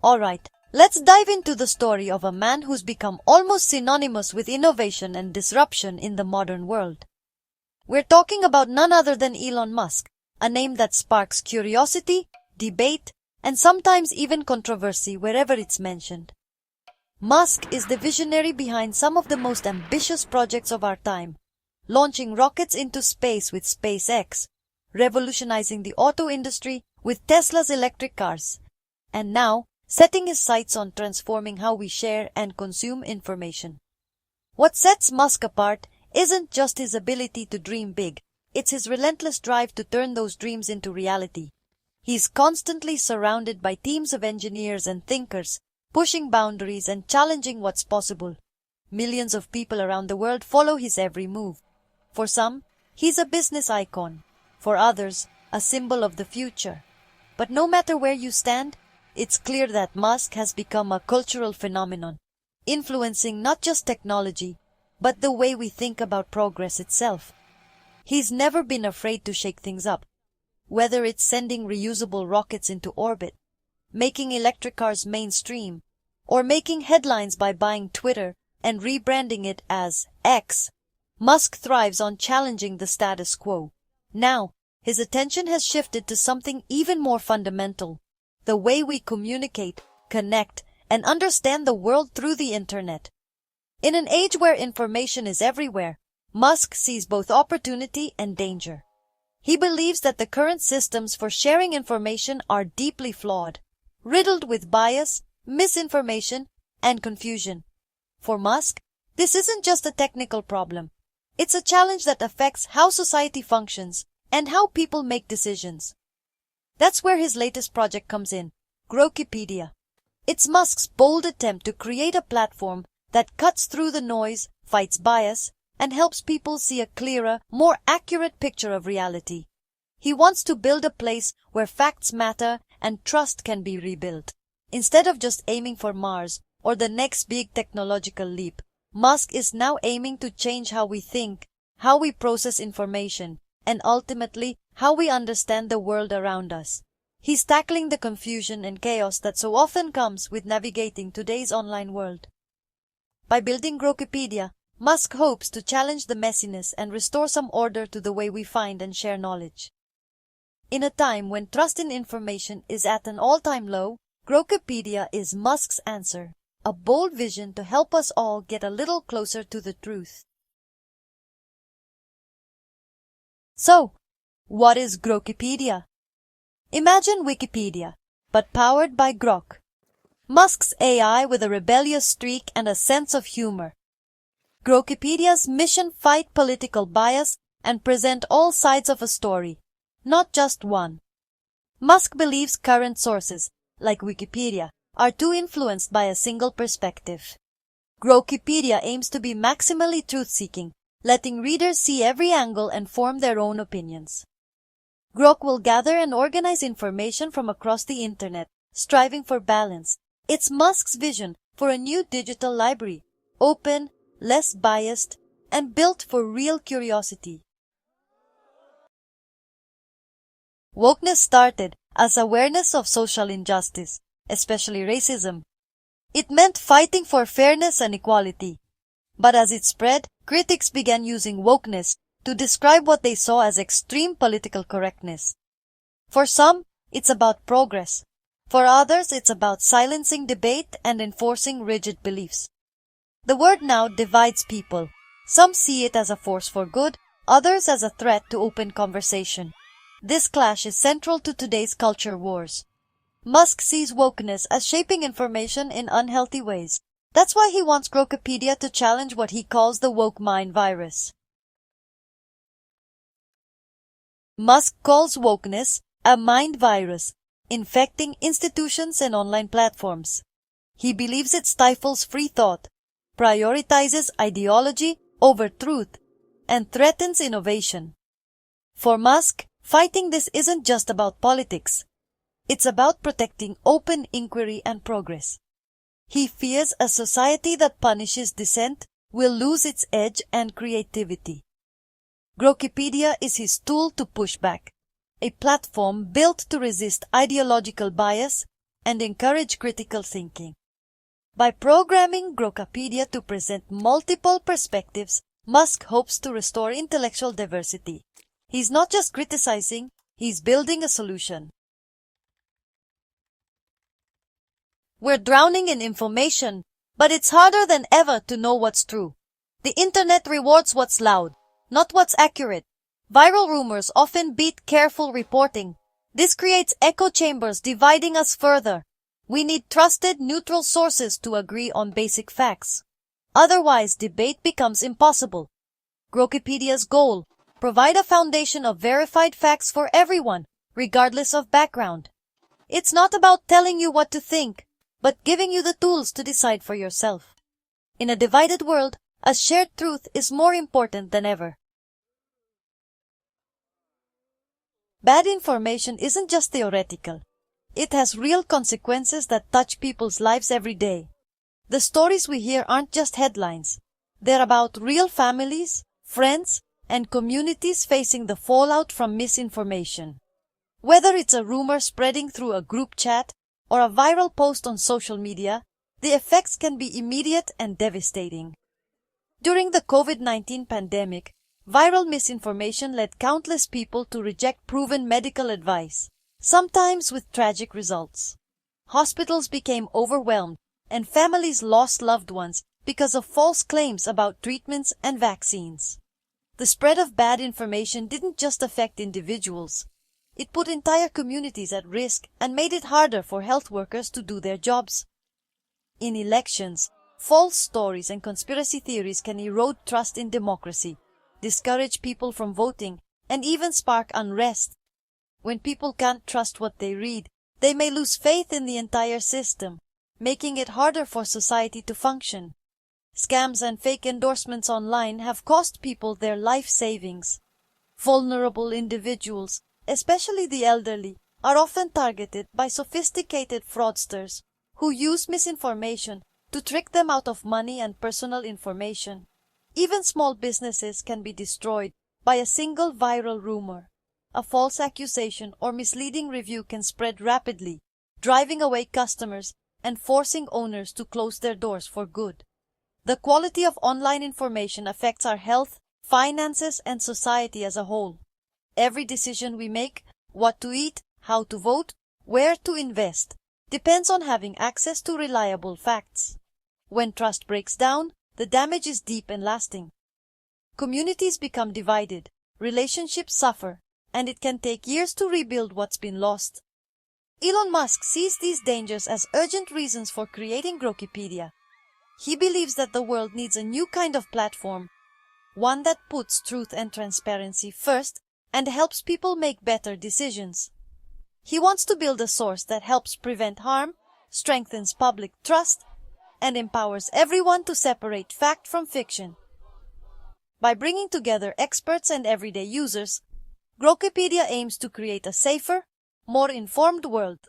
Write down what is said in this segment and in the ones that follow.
Alright, let's dive into the story of a man who's become almost synonymous with innovation and disruption in the modern world. We're talking about none other than Elon Musk, a name that sparks curiosity, debate, and sometimes even controversy wherever it's mentioned. Musk is the visionary behind some of the most ambitious projects of our time, launching rockets into space with SpaceX, revolutionizing the auto industry with Tesla's electric cars, and now setting his sights on transforming how we share and consume information. What sets Musk apart isn't just his ability to dream big, it's his relentless drive to turn those dreams into reality. He's constantly surrounded by teams of engineers and thinkers, pushing boundaries and challenging what's possible. Millions of people around the world follow his every move. For some, he's a business icon. For others, a symbol of the future. But no matter where you stand, it's clear that Musk has become a cultural phenomenon, influencing not just technology, but the way we think about progress itself. He's never been afraid to shake things up, whether it's sending reusable rockets into orbit, making electric cars mainstream, or making headlines by buying Twitter and rebranding it as X. Musk thrives on challenging the status quo. Now, his attention has shifted to something even more fundamental: the way we communicate, connect, and understand the world through the internet. In an age where information is everywhere, Musk sees both opportunity and danger. He believes that the current systems for sharing information are deeply flawed, riddled with bias, misinformation, and confusion. For Musk, this isn't just a technical problem. It's a challenge that affects how society functions and how people make decisions. That's where his latest project comes in, Grokipedia. It's Musk's bold attempt to create a platform that cuts through the noise, fights bias, and helps people see a clearer, more accurate picture of reality. He wants to build a place where facts matter and trust can be rebuilt. Instead of just aiming for Mars or the next big technological leap, Musk is now aiming to change how we think, how we process information, and ultimately how we understand the world around us. He's tackling the confusion and chaos that so often comes with navigating today's online world. By building Grokipedia, Musk hopes to challenge the messiness and restore some order to the way we find and share knowledge. In a time when trust in information is at an all-time low, Grokipedia is Musk's answer, a bold vision to help us all get a little closer to the truth. So, what is Grokipedia? Imagine Wikipedia, but powered by Grok. Musk's AI with a rebellious streak and a sense of humor. Grokipedia's mission: fight political bias and present all sides of a story, not just one. Musk believes current sources, like Wikipedia, are too influenced by a single perspective. Grokipedia aims to be maximally truth-seeking, letting readers see every angle and form their own opinions. Grok will gather and organize information from across the internet, striving for balance. It's Musk's vision for a new digital library, open, less biased, and built for real curiosity. Wokeness started as awareness of social injustice, especially racism. It meant fighting for fairness and equality. But as it spread, critics began using wokeness to describe what they saw as extreme political correctness. For some, it's about progress. For others, it's about silencing debate and enforcing rigid beliefs. The word now divides people. Some see it as a force for good, others as a threat to open conversation. This clash is central to today's culture wars. Musk sees wokeness as shaping information in unhealthy ways. That's why he wants Grokipedia to challenge what he calls the woke mind virus. Musk calls wokeness a mind virus, infecting institutions and online platforms. He believes it stifles free thought, prioritizes ideology over truth, and threatens innovation. For Musk, fighting this isn't just about politics. It's about protecting open inquiry and progress. He fears a society that punishes dissent will lose its edge and creativity. Grokipedia is his tool to push back, a platform built to resist ideological bias, and encourage critical thinking. By programming Grokipedia to present multiple perspectives, Musk hopes to restore intellectual diversity. He's not just criticizing, he's building a solution. We're drowning in information, but it's harder than ever to know what's true. The internet rewards what's loud, not what's accurate. Viral rumors often beat careful reporting. This creates echo chambers dividing us further. We need trusted, neutral sources to agree on basic facts. Otherwise, debate becomes impossible. Grokipedia's goal: provide a foundation of verified facts for everyone, regardless of background. It's not about telling you what to think, but giving you the tools to decide for yourself. In a divided world, a shared truth is more important than ever. Bad information isn't just theoretical. It has real consequences that touch people's lives every day. The stories we hear aren't just headlines. They're about real families, friends, and communities facing the fallout from misinformation. Whether it's a rumor spreading through a group chat or a viral post on social media, the effects can be immediate and devastating. During the COVID-19 pandemic, viral misinformation led countless people to reject proven medical advice, sometimes with tragic results. Hospitals became overwhelmed, and families lost loved ones because of false claims about treatments and vaccines. The spread of bad information didn't just affect individuals. It put entire communities at risk and made it harder for health workers to do their jobs. In elections, false stories and conspiracy theories can erode trust in democracy, discourage people from voting, and even spark unrest. When people can't trust what they read, they may lose faith in the entire system, making it harder for society to function. Scams and fake endorsements online have cost people their life savings. Vulnerable individuals, especially the elderly, are often targeted by sophisticated fraudsters who use misinformation to trick them out of money and personal information. Even small businesses can be destroyed by a single viral rumor. A false accusation or misleading review can spread rapidly, driving away customers and forcing owners to close their doors for good. The quality of online information affects our health, finances, and society as a whole. Every decision we make, what to eat, how to vote, where to invest, depends on having access to reliable facts. When trust breaks down, the damage is deep and lasting. Communities become divided, relationships suffer, and it can take years to rebuild what's been lost. Elon Musk sees these dangers as urgent reasons for creating Grokipedia. He believes that the world needs a new kind of platform, one that puts truth and transparency first and helps people make better decisions. He wants to build a source that helps prevent harm, strengthens public trust, and empowers everyone to separate fact from fiction. By bringing together experts and everyday users, Grokipedia aims to create a safer, more informed world.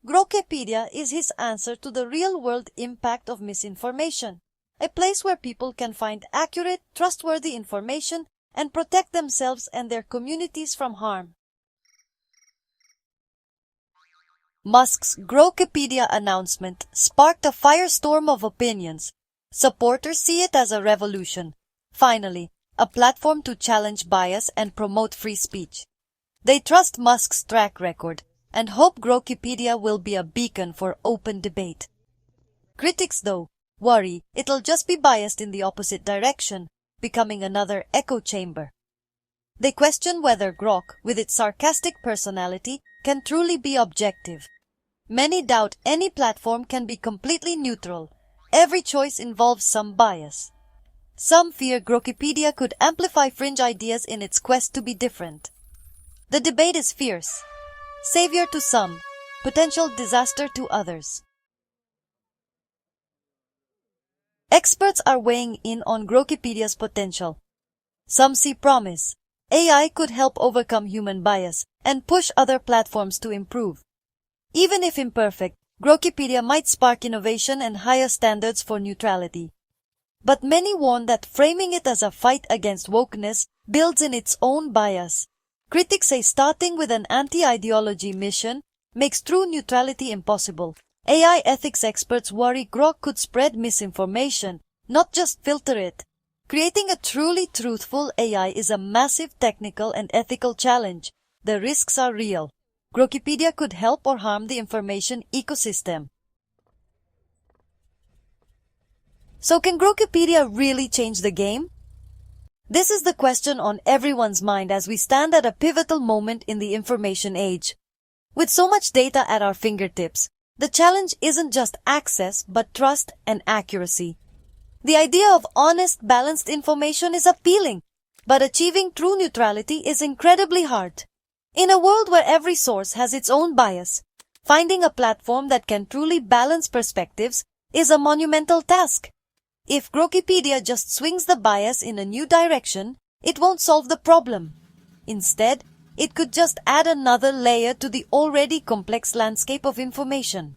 Grokipedia is his answer to the real-world impact of misinformation, a place where people can find accurate, trustworthy information and protect themselves and their communities from harm. Musk's Grokipedia announcement sparked a firestorm of opinions. Supporters see it as a revolution. Finally, a platform to challenge bias and promote free speech. They trust Musk's track record and hope Grokipedia will be a beacon for open debate. Critics, though, worry it'll just be biased in the opposite direction, becoming another echo chamber. They question whether Grok, with its sarcastic personality, can truly be objective. Many doubt any platform can be completely neutral. Every choice involves some bias. Some fear Grokipedia could amplify fringe ideas in its quest to be different. The debate is fierce. Savior to some, potential disaster to others. Experts are weighing in on Grokipedia's potential. Some see promise. AI could help overcome human bias and push other platforms to improve. Even if imperfect, Grokipedia might spark innovation and higher standards for neutrality. But many warn that framing it as a fight against wokeness builds in its own bias. Critics say starting with an anti-ideology mission makes true neutrality impossible. AI ethics experts worry Grok could spread misinformation, not just filter it. Creating a truly truthful AI is a massive technical and ethical challenge. The risks are real. Grokipedia could help or harm the information ecosystem. So can Grokipedia really change the game? This is the question on everyone's mind as we stand at a pivotal moment in the information age. With so much data at our fingertips, the challenge isn't just access but trust and accuracy. The idea of honest, balanced information is appealing, but achieving true neutrality is incredibly hard. In a world where every source has its own bias, finding a platform that can truly balance perspectives is a monumental task. If Grokipedia just swings the bias in a new direction, it won't solve the problem. Instead, it could just add another layer to the already complex landscape of information.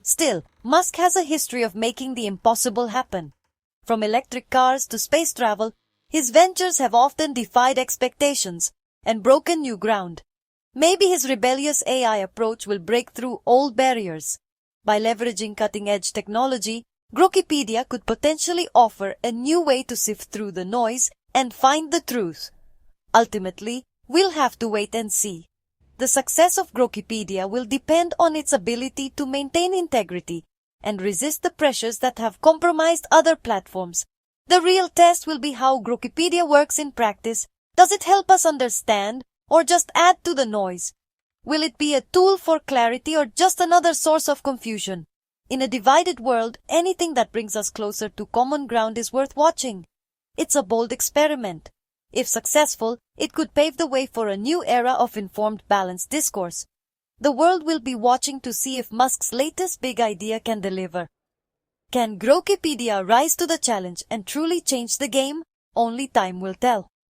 Still, Musk has a history of making the impossible happen. From electric cars to space travel, his ventures have often defied expectations and broken new ground. Maybe his rebellious AI approach will break through old barriers. By leveraging cutting-edge technology, Grokipedia could potentially offer a new way to sift through the noise and find the truth. Ultimately, we'll have to wait and see. The success of Grokipedia will depend on its ability to maintain integrity and resist the pressures that have compromised other platforms. The real test will be how Grokipedia works in practice. Does it help us understand or just add to the noise? Will it be a tool for clarity or just another source of confusion? In a divided world, anything that brings us closer to common ground is worth watching. It's a bold experiment. If successful, it could pave the way for a new era of informed, balanced discourse. The world will be watching to see if Musk's latest big idea can deliver. Can Grokipedia rise to the challenge and truly change the game? Only time will tell.